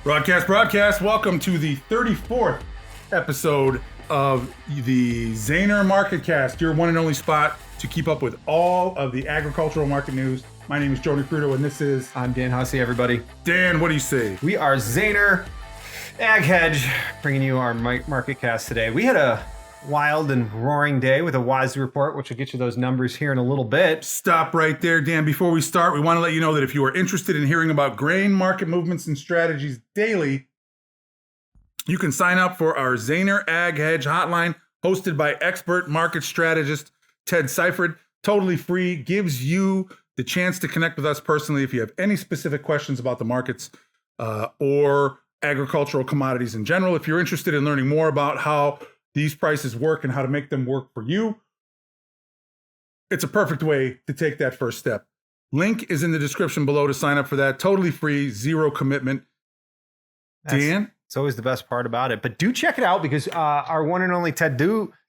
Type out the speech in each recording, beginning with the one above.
Broadcast. Welcome to the 34th episode of the Zaner MarketCast, your one and only spot to keep up with all of the agricultural market news. My name is Joe Nikruto, and this is... I'm Dan Hussey, everybody. Dan, what do you say? We are Zaner Ag Hedge, bringing you our MarketCast today. We had a wild and roaring day with a WASDE report, which will get you those numbers here in a little bit. Stop right there, Dan. Before we start, we want to let you know that if you are interested in hearing about grain market movements and strategies daily, you can sign up for our Zaner Ag Hedge hotline, hosted by expert market strategist Ted Seifried. Totally free, gives you the chance to connect with us personally if you have any specific questions about the markets or agricultural commodities in general. If you're interested in learning more about how these prices work and how to make them work for you, it's a perfect way to take that first step. Link is in the description below to sign up for that. Totally free, zero commitment. Dan? It's always the best part about it. But do check it out because our one and only Ted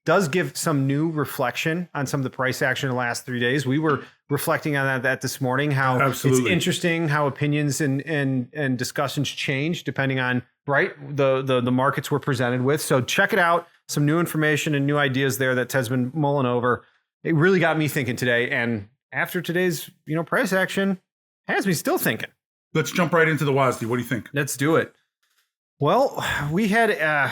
does give some new reflection on some of the price action in the last 3 days. We were reflecting on that this morning, how Absolutely. It's interesting how opinions and discussions change depending on the markets we're presented with. So check it out. Some new information and new ideas there that Ted's been mulling over. It really got me thinking today. And after today's price action, has me still thinking. Let's jump right into the WASDE. What do you think? Let's do it. Well, we had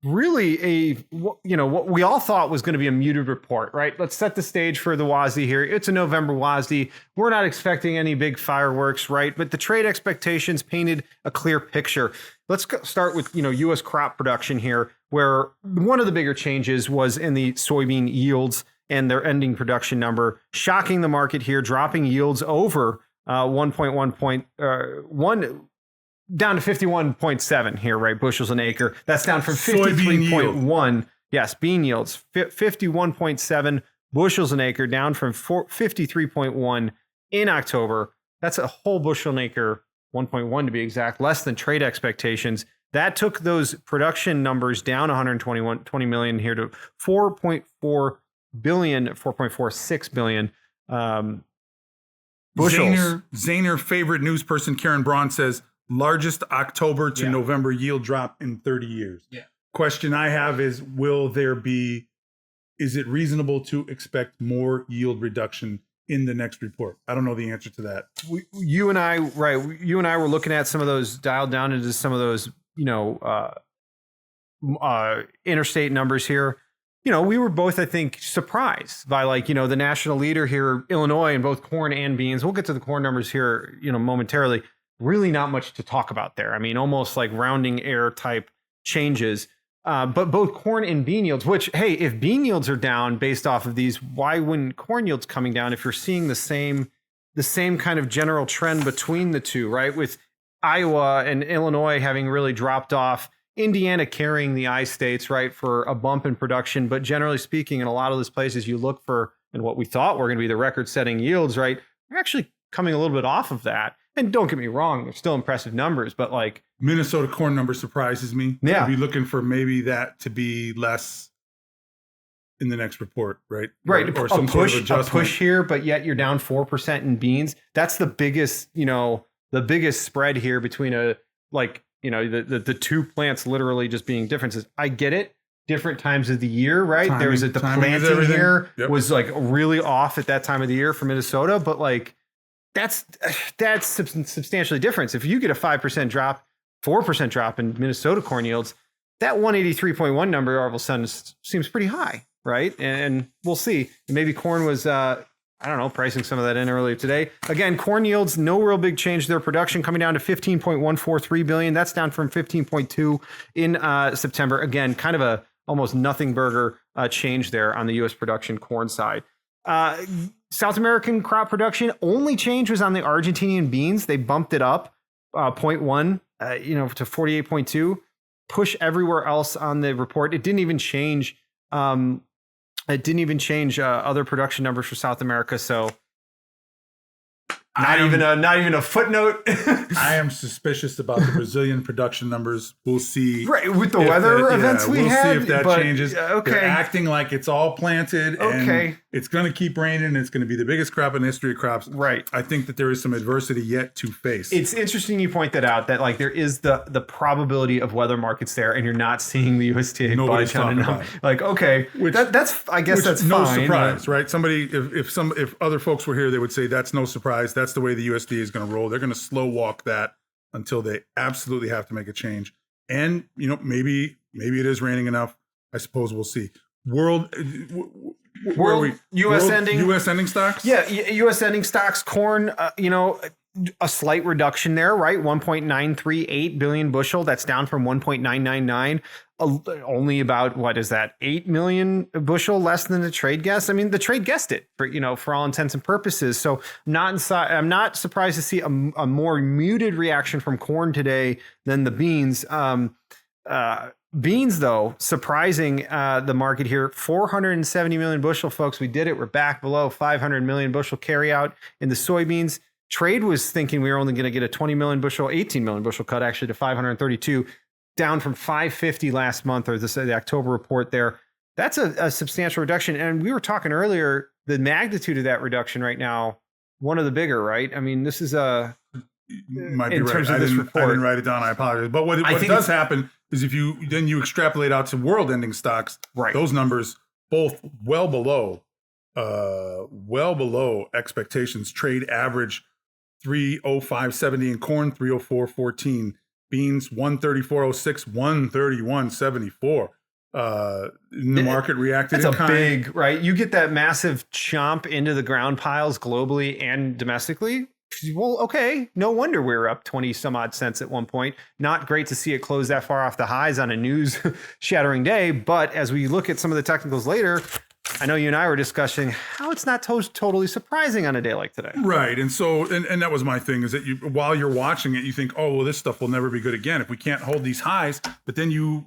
really what we all thought was going to be a muted report, right? Let's set the stage for the WASDE here. It's a November WASDE. We're not expecting any big fireworks, right? But the trade expectations painted a clear picture. Let's start with, U.S. crop production here, where one of the bigger changes was in the soybean yields and their ending production number, shocking the market here, dropping yields over 1.1 down to 51.7 here, right? Bushels an acre. That's down from 53.1. Yes, bean yields, 51.7 bushels an acre, down from 53.1 in October. That's a whole bushel an acre, 1.1 to be exact, less than trade expectations. That took those production numbers down 20 million here to 4.4 billion, 4.46 billion bushels. Zaner favorite news person Karen Braun says, largest October to November yield drop in 30 years. Yeah. Question I have is, is it reasonable to expect more yield reduction in the next report? I don't know the answer to that. You and I were looking at some of those, dialed down into some of those, interstate numbers here. We were both, I think, surprised by the national leader here, Illinois, in both corn and beans. We'll get to the corn numbers here, momentarily. Really not much to talk about there. I mean, almost like rounding error type changes. But both corn and bean yields, which, hey, if bean yields are down based off of these, why wouldn't corn yields coming down if you're seeing the same kind of general trend between the two, right? With Iowa and Illinois having really dropped off, Indiana carrying the I states, right, for a bump in production. But generally speaking, in a lot of those places you look for, and what we thought were going to be the record-setting yields, right, we're actually coming a little bit off of that. And don't get me wrong, they're still impressive numbers, but Minnesota corn number surprises me. Yeah. I'd be looking for maybe that to be less in the next report, right? Right. Or some sort of adjustment. A push here, but yet you're down 4% in beans. That's the biggest, the biggest spread here between the two plants literally just being differences. I get it. Different times of the year, right? There was the planting here was really off at that time of the year for Minnesota, but that's substantially different. If you get a 5% drop, 4% drop in Minnesota corn yields, that 183.1 number all of a sudden seems pretty high, right? And we'll see. Maybe corn was, pricing some of that in earlier today. Again, corn yields, no real big change. Their production coming down to 15.143 billion. That's down from 15.2 in September. Again, kind of a almost nothing burger change there on the U.S. production corn side. South American crop production, only change was on the Argentinian beans. They bumped it up 0.1, to 48.2. Push everywhere else on the report. It didn't even change. Other production numbers for South America. So not even a footnote. I am suspicious about the Brazilian production numbers. We'll see. Right, with the weather events we had. We'll see if that changes. Okay. They're acting like it's all planted. Okay. it's going to keep raining. It's going to be the biggest crop in the history of crops. Right. I think that there is some adversity yet to face. It's interesting you point that out, that like there is the probability of weather markets there, and you're not seeing the USDA Nobody's talking about it. Like, okay, that's I guess that's no fine, surprise, right? Somebody, if other folks were here, they would say that's no surprise. That's the way the USDA is going to roll. They're going to slow walk that until they absolutely have to make a change. And maybe it is raining enough. I suppose we'll see. World U.S. ending stocks. Yeah, U.S. ending stocks. Corn. A slight reduction there, right? 1.938 billion bushel. That's down from 1.999. Only about, what is that, 8 million bushel less than the trade guess. I mean, the trade guessed it for all intents and purposes. So I'm not surprised to see a more muted reaction from corn today than the beans. Beans, though, surprising the market here. 470 million bushel, folks. We did it. We're back below 500 million bushel carryout in the soybeans. Trade was thinking we were only going to get a 20 million bushel, 18 million bushel cut actually to 532, down from 550 last month, or the October report there. That's a substantial reduction. And we were talking earlier, the magnitude of that reduction right now, one of the bigger, right? I mean, this is might be right. I didn't write it down. I apologize. But what does happen is if you extrapolate out to world ending stocks, right, those numbers both well below expectations. Trade average 305.70 in corn, 304.14. Beans 134.06, 131.74. The market reacted. That's a big, right? You get that massive chomp into the ground piles globally and domestically. Well, okay, no wonder we were up 20 some odd cents at one point. Not great to see it close that far off the highs on a news shattering day. But as we look at some of the technicals later, I know you and I were discussing how it's not totally surprising on a day like today. Right. And so, and that was my thing, is that while you're watching it, you think, oh, well, this stuff will never be good again if we can't hold these highs. But then you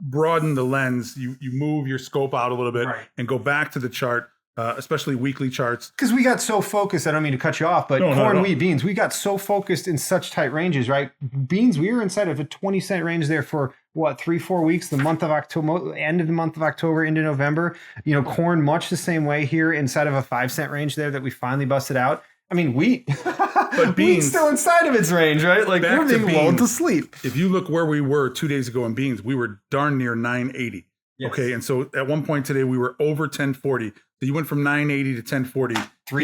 broaden the lens, you move your scope out a little bit, right, and go back to the chart, especially weekly charts. Because we got so focused, I don't mean to cut you off, but corn, wheat, beans, we got so focused in such tight ranges, right? Beans, we were inside of a 20-cent range there for 3-4 weeks, the month of October, end of the month of October into November. Corn much the same way here, inside of a 5-cent range there that we finally busted out. I mean, wheat, but beans still inside of its range, right? Like we're being lulled to sleep. If you look where we were 2 days ago in beans, we were darn near 980. Yes. Okay, and so at one point today we were over 1040. So you went from 980 to 1040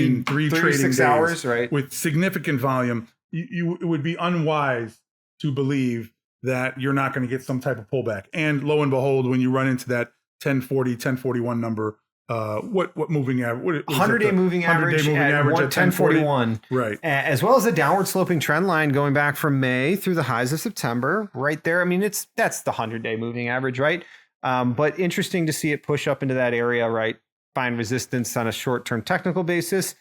in three trading days, hours, right? With significant volume. It would be unwise to believe that you're not going to get some type of pullback. And lo and behold, when you run into that 1040, 1041 number, what moving average? 100-day moving average at 1041. Right. As well as a downward sloping trend line going back from May through the highs of September, right there. I mean, that's the 100-day moving average, right? But interesting to see it push up into that area, right? Find resistance on a short-term technical basis.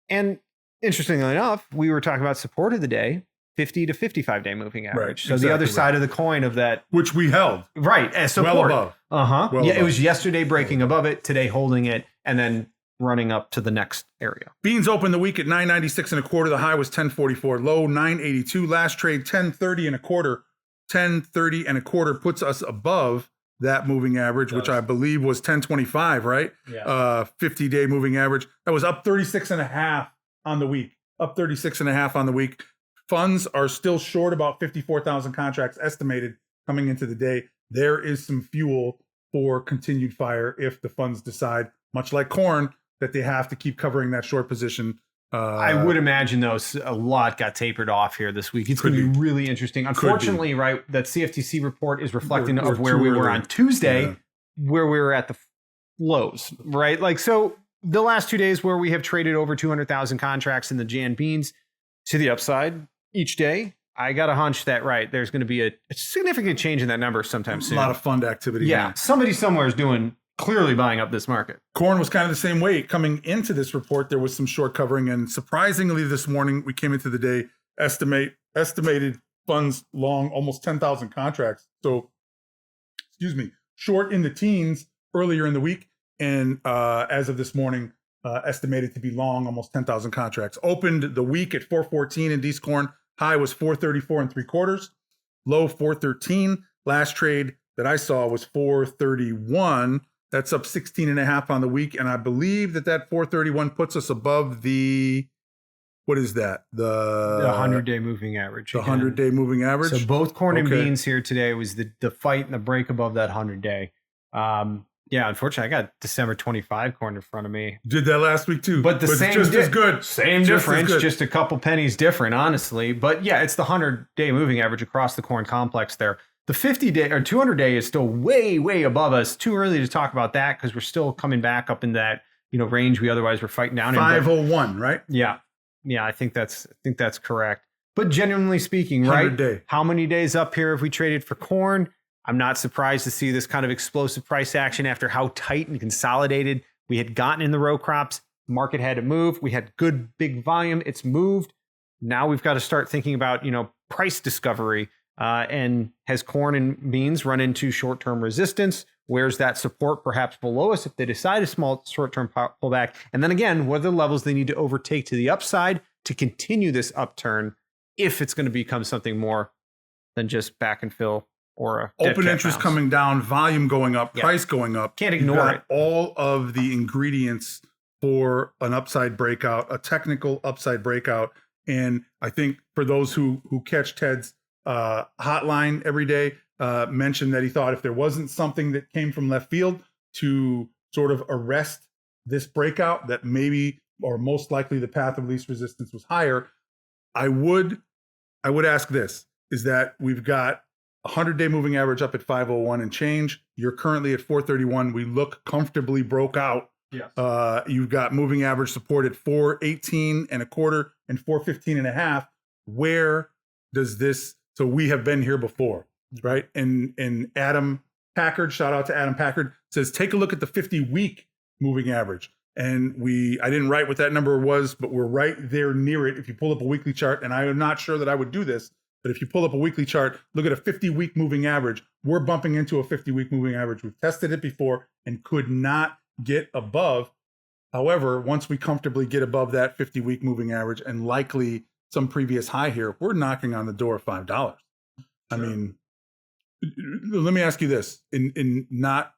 And interestingly enough, we were talking about support of the day, 50 to 55-day moving average. Right, so exactly, the other side of the coin of that. Which we held. Right, as support. Well above. Well above. It was yesterday breaking above it, today holding it, and then running up to the next area. Beans opened the week at 996 and a quarter. The high was 1044. Low 982. Last trade 1030 and a quarter. 1030 and a quarter puts us above that moving average, which I believe was 1025, right? Yeah. 50-day moving average. That was up 36 and a half on the week. Up 36 and a half on the week. Funds are still short about 54,000 contracts estimated coming into the day. There is some fuel for continued fire if the funds decide, much like corn, that they have to keep covering that short position. I would imagine, though, a lot got tapered off here this week. It's going to be really interesting. Unfortunately, right, that CFTC report is reflecting of where we were on Tuesday, where we were at the lows, right? Like, so the last 2 days where we have traded over 200,000 contracts in the Jan beans to the upside each day, I got a hunch that, right, there's going to be a significant change in that number sometime soon. A lot of fund activity. Yeah, somebody somewhere is clearly buying up this market. Corn was kind of the same way. Coming into this report, there was some short covering, and surprisingly this morning, we came into the day, estimated funds long almost 10,000 contracts. So, short in the teens earlier in the week, and as of this morning, estimated to be long almost 10,000 contracts. Opened the week at 414 in D's corn. High was 434 and 3/4. Low 413. Last trade that I saw was 431. That's up 16.5 on the week. And I believe that 431 puts us above the, what is that? The 100-day moving average. The 100-day moving average. So both corn and beans here today was the fight and the break above that 100-day. Yeah, unfortunately, I got December 25 corn in front of me. Did that last week too. But same just as good. Same difference, just a couple pennies different, honestly. But yeah, it's the 100-day moving average across the corn complex there. The 50-day or 200-day is still way, way above us. Too early to talk about that because we're still coming back up in that range we otherwise were fighting down in. 501, right? Yeah, I think that's correct. But genuinely speaking, right? Day. How many days up here have we traded for corn? I'm not surprised to see this kind of explosive price action after how tight and consolidated we had gotten in the row crops. Market had to move. We had good big volume. It's moved. Now we've got to start thinking about, price discovery. And has corn and beans run into short-term resistance? Where's that support perhaps below us if they decide a small short-term pullback? And then again, what are the levels they need to overtake to the upside to continue this upturn if it's going to become something more than just back and fill? Or open interest coming down, volume going up, price going up. Can't ignore it. All of the ingredients for an upside breakout, a technical upside breakout. And I think for those who catch Ted's hotline every day, mentioned that he thought if there wasn't something that came from left field to sort of arrest this breakout, that maybe or most likely the path of least resistance was higher. I would ask this, is that we've got 100-day moving average up at 501 and change. You're currently at 431. We look comfortably broke out. Yes. You've got moving average support at 418 and a quarter and 415 and a half. Where does this? So we have been here before, right? And Adam Packard, shout out to Adam Packard, says take a look at the 50-week moving average. And I didn't write what that number was, but we're right there near it. If you pull up a weekly chart, and I am not sure that I would do this, but if you pull up a weekly chart, look at a 50-week moving average. We're bumping into a 50-week moving average. We've tested it before and could not get above. However, once we comfortably get above that 50-week moving average and likely some previous high here, we're knocking on the door of $5. Sure. I mean, let me ask you this, in not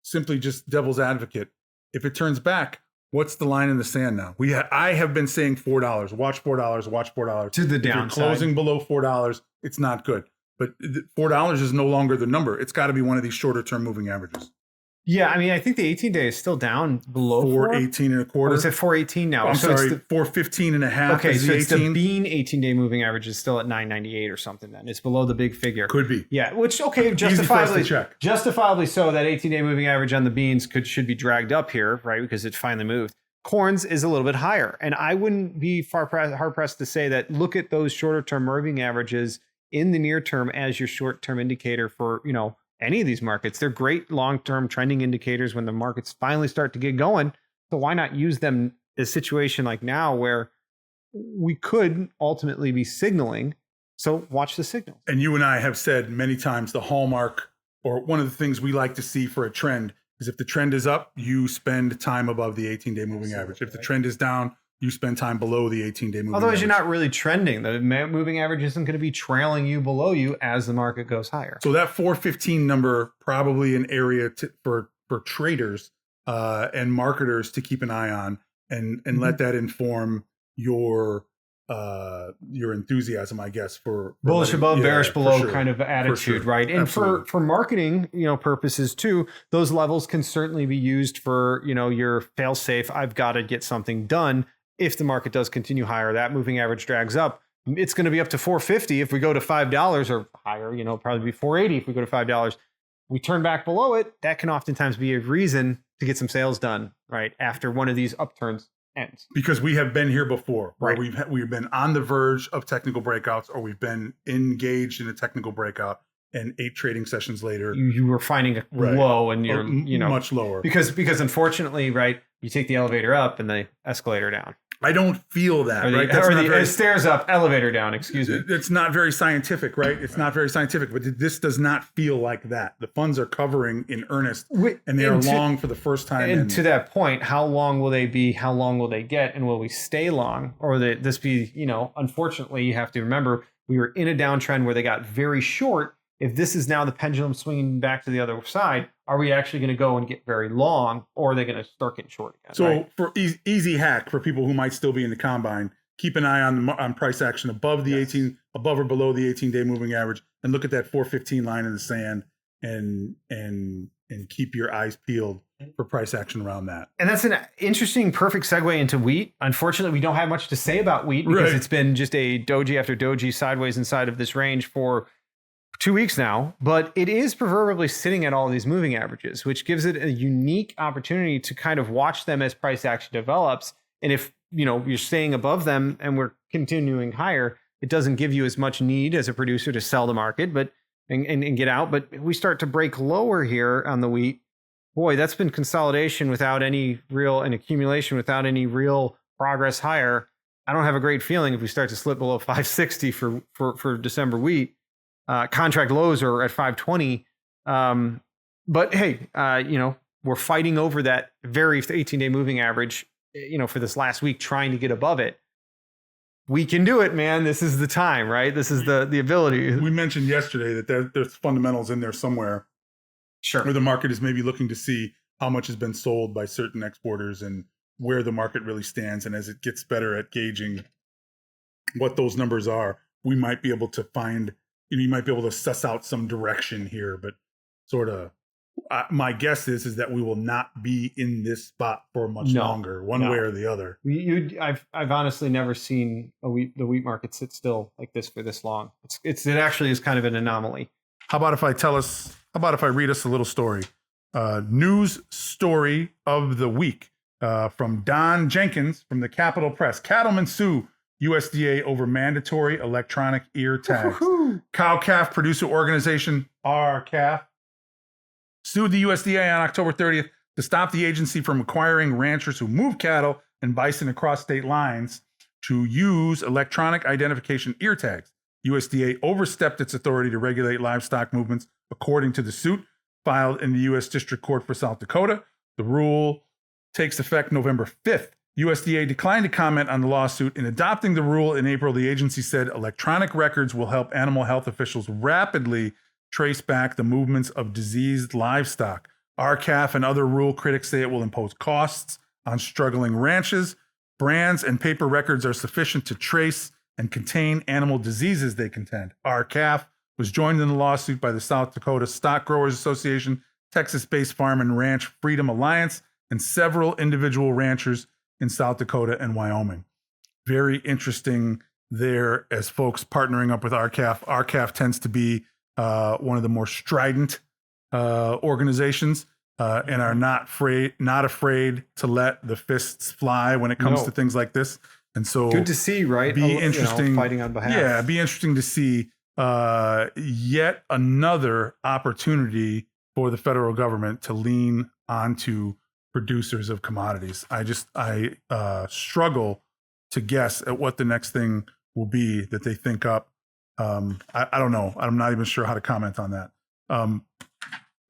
simply just devil's advocate. If it turns back, what's the line in the sand now? I have been saying $4. Watch $4. Watch $4. To the downside. If you're closing below $4, it's not good. But $4 is no longer the number. It's got to be one of these shorter term moving averages. Yeah, I mean, I think the 18-day is still down below 418 and a quarter. It's at 418 now. I'm sorry, 415 and a half. Okay, so it's 18. the bean 18-day moving average is still at 998 or something. Then it's below the big figure. Could be. Yeah, which justifiably so that 18-day moving average on the beans should be dragged up here, right? Because it finally moved. Corn's is a little bit higher, and I wouldn't be hard pressed to say that. Look at those shorter term moving averages in the near term as your short term indicator for any of these markets. They're great long-term trending indicators when the markets finally start to get going. So why not use them in a situation like now where we could ultimately be signaling? So watch the signals. And you and I have said many times the hallmark, or one of the things we like to see for a trend, is if the trend is up, you spend time above the 18-day moving average. If the trend is down, you spend time below the 18-day moving Otherwise, average. you're not really trending. The moving average isn't going to be trailing you below you as the market goes higher. So that 415 number, probably an area for traders and marketers to keep an eye on and let that inform your enthusiasm, I guess, for bullish above, bearish below sure. kind of attitude, sure. right? And Absolutely. for marketing, purposes too, those levels can certainly be used for, your fail safe. I've got to get something done. If the market does continue higher, that moving average drags up. It's going to be up to 450 if we go to $5 or higher, probably be 480 if we go to $5. We turn back below it. That can oftentimes be a reason to get some sales done, right? After one of these upturns ends. Because we have been here before, right? Where we've been on the verge of technical breakouts, or we've been engaged in a technical breakout, and 8 trading sessions later, you were finding a low, and you're much lower. Because unfortunately, right, you take the elevator up and the escalator down. I don't feel that, right? The stairs up, elevator down, excuse me. It's not very scientific, right? It's not very scientific, but this does not feel like that. The funds are covering in earnest, and they are long for the first time. And to that point, how long will they be? How long will they get? And will we stay long? Or will this be, unfortunately, you have to remember, we were in a downtrend where they got very short. If this is now the pendulum swinging back to the other side, are we actually going to go and get very long, or are they going to start getting short again? So right? for easy hack for people who might still be in the combine, keep an eye on price action above the 18, above or below the 18-day moving average, and look at that 415 line in the sand, and keep your eyes peeled for price action around that. And that's an interesting, perfect segue into wheat. Unfortunately, we don't have much to say about wheat because it's been just a doji after doji sideways inside of this range for 2 weeks now. But it is proverbially sitting at all these moving averages, which gives it a unique opportunity to kind of watch them as price action develops. And if you're staying above them and we're continuing higher, it doesn't give you as much need as a producer to sell the market, but and get out. But we start to break lower here on the wheat. Boy, that's been consolidation without any real, and accumulation without any real progress higher. I don't have a great feeling if we start to slip below 560 for December wheat. Contract lows are at 520. But hey, we're fighting over that very 18-day moving average, for this last week, trying to get above it. We can do it, man. This is the time, right? This is the ability. We mentioned yesterday that there's fundamentals in there somewhere. Sure. Where the market is maybe looking to see how much has been sold by certain exporters and where the market really stands. And as it gets better at gauging what those numbers are, we might be able to find, you might be able to suss out some direction here. But sort of, my guess is that we will not be in this spot for much longer, one way or the other. I've honestly never seen the wheat market sit still like this for this long. It actually is kind of an anomaly. How about if I read us a little story? News story of the week from Don Jenkins from the Capitol Press. Cattlemen sue USDA over mandatory electronic ear tags. Cow-calf producer organization, RCAF, sued the USDA on October 30th to stop the agency from requiring ranchers who move cattle and bison across state lines to use electronic identification ear tags. USDA overstepped its authority to regulate livestock movements, according to the suit filed in the U.S. District Court for South Dakota. The rule takes effect November 5th. USDA declined to comment on the lawsuit. In adopting the rule in April, the agency said electronic records will help animal health officials rapidly trace back the movements of diseased livestock. RCAF and other rule critics say it will impose costs on struggling ranches. Brands and paper records are sufficient to trace and contain animal diseases, they contend. RCAF was joined in the lawsuit by the South Dakota Stock Growers Association, Texas-based Farm and Ranch Freedom Alliance, and several individual ranchers in South Dakota and Wyoming. Very interesting there as folks partnering up with RCAF. RCAF tends to be one of the more strident organizations and are not afraid to let the fists fly when it comes to things like this. And so good to see, right? Be interesting, fighting on behalf. Yeah, be interesting to see yet another opportunity for the federal government to lean onto producers of commodities. I struggle to guess at what the next thing will be that they think up. I don't know. I'm not even sure how to comment on that.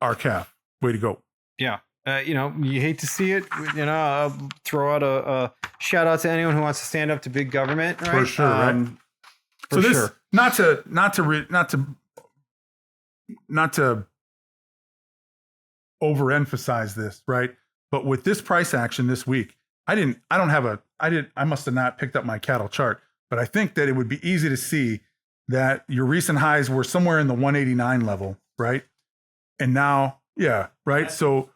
RCAF, way to go. Yeah. You hate to see it. I'll throw out a shout out to anyone who wants to stand up to big government. Right? For sure. Right. So this, sure. not to overemphasize this, right? But with this price action this week, I must have not picked up my cattle chart, but I think that it would be easy to see that your recent highs were somewhere in the 189 level, right? And now, yeah, right. So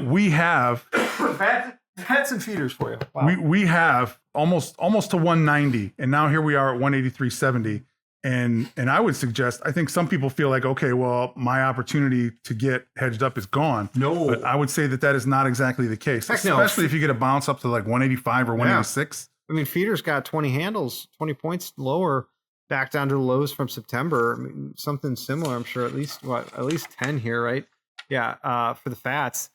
we have had some feeders for you. Wow. We have almost to 190, and now here we are at 183.70. And I would suggest, I think some people feel like, okay, well, my opportunity to get hedged up is gone. No, but I would say that is not exactly the case, especially if you get a bounce up to like 185 or 186. I mean, feeders got 20 handles, 20 points lower, back down to the lows from September. I mean, something similar, I'm sure, at least 10 here, right? Yeah, for the fats.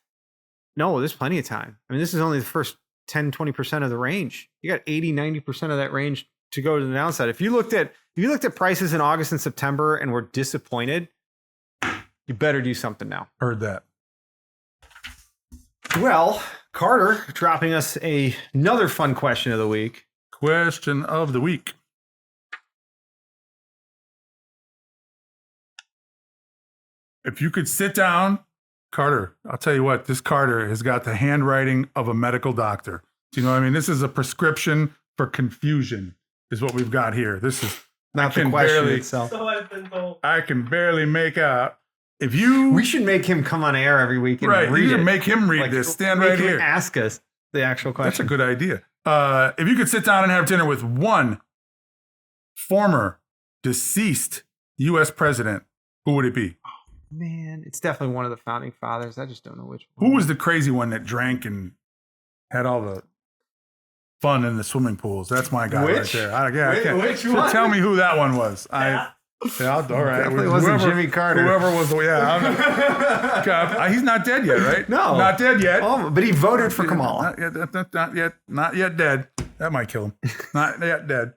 No, there's plenty of time. I mean, this is only the first 10, 20% of the range. You got 80, 90% of that range to go to the downside. If you looked at prices in August and September and were disappointed, you better do something now. Heard that. Well, Carter dropping us another fun question of the week. Question of the week. If you could sit down Carter, I'll tell you what, this Carter has got the handwriting of a medical doctor. Do you know what I mean? This is a prescription for confusion is what we've got here. This is not the question itself. So I've been told. I can barely make out. If you... We should make him come on air every week and read you it. should make him read this. Stand right here. Ask us the actual question. That's a good idea. If you could sit down and have dinner with one former deceased U.S. president, who would it be? Man, it's definitely one of the founding fathers. I just don't know which one. Who was the crazy one that drank and had all the fun in the swimming pools? That's my guy right there. I can't. Which one? Tell me who that one was. All right. Definitely wasn't Jimmy Carter. Whoever was, he's not dead yet, right? No, not dead yet. Oh, but he voted for Kamala. Not yet dead. That might kill him. Not yet dead.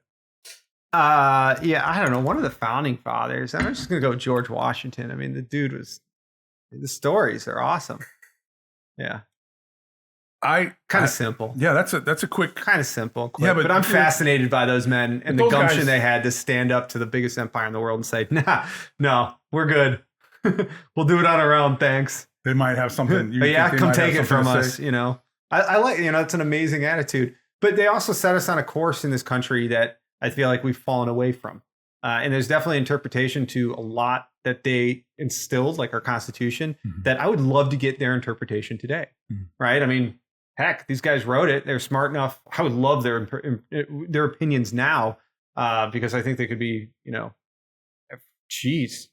Yeah, I don't know. One of the founding fathers. I'm just gonna go George Washington. I mean, the dude was. The stories are awesome. Yeah. Kind of simple. Yeah, that's a quick. Kind of simple. Quick. Yeah, but I'm fascinated by those men and the gumption they had to stand up to the biggest empire in the world and say, no, we're good. We'll do it on our own. Thanks. They might have something. But yeah, come take it from us. You know, I like, it's an amazing attitude. But they also set us on a course in this country that I feel like we've fallen away from. And there's definitely interpretation to a lot that they instilled, like our Constitution, that I would love to get their interpretation today. Right? I mean, heck, these guys wrote it. They're smart enough. I would love their opinions now because I think they could be, geez.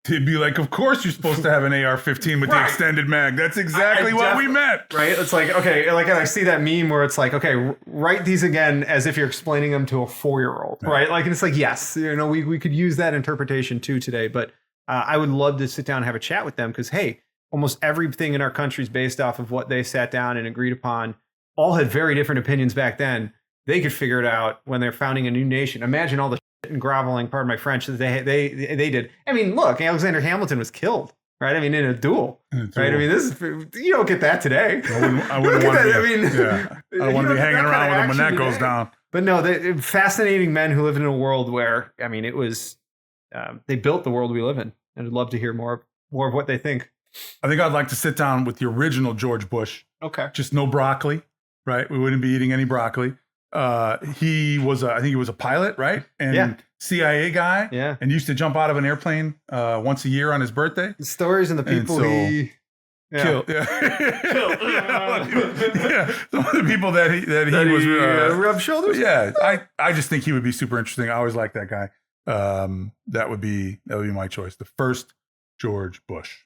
They'd be like, of course you're supposed to have an AR-15 with the extended mag. That's exactly what we meant. Right? It's like, okay, like I see that meme where it's like, okay, write these again as if you're explaining them to a 4-year-old, right? Like, and it's like, yes, we could use that interpretation too today, but I would love to sit down and have a chat with them because, hey, almost everything in our country is based off of what they sat down and agreed upon. All had very different opinions back then. They could figure it out when they're founding a new nation. Imagine all the shit and groveling, pardon my French, that they did. I mean, look, Alexander Hamilton was killed, right? I mean, in a duel, right? I mean, you don't get that today. I wouldn't want to. I don't want to be hanging around with them when that goes down. But no, they're fascinating men who live in a world where, I mean, it was they built the world we live in, and I'd love to hear more of what they think. I think I'd like to sit down with the original George Bush. Okay. Just no broccoli, right? We wouldn't be eating any broccoli. I think he was a pilot, right? And CIA guy. Yeah. And used to jump out of an airplane once a year on his birthday. The stories and the people he killed. Yeah. Some of the people that he was rubbed shoulders. Yeah. I just think he would be super interesting. I always liked that guy. That would be my choice. The first George Bush.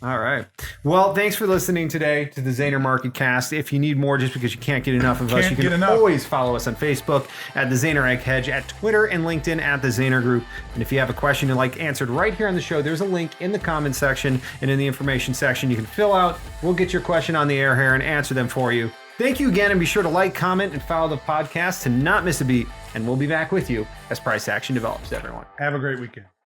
All right. Well, thanks for listening today to the Zaner MarketCast. If you need more just because you can't get enough of us, you can always follow us on Facebook at the Zaner Ag Hedge, at Twitter and LinkedIn at the Zaner Group. And if you have a question you'd like answered right here on the show, there's a link in the comment section and in the information section you can fill out. We'll get your question on the air here and answer them for you. Thank you again, and be sure to like, comment, and follow the podcast to not miss a beat. And we'll be back with you as price action develops, everyone. Have a great weekend.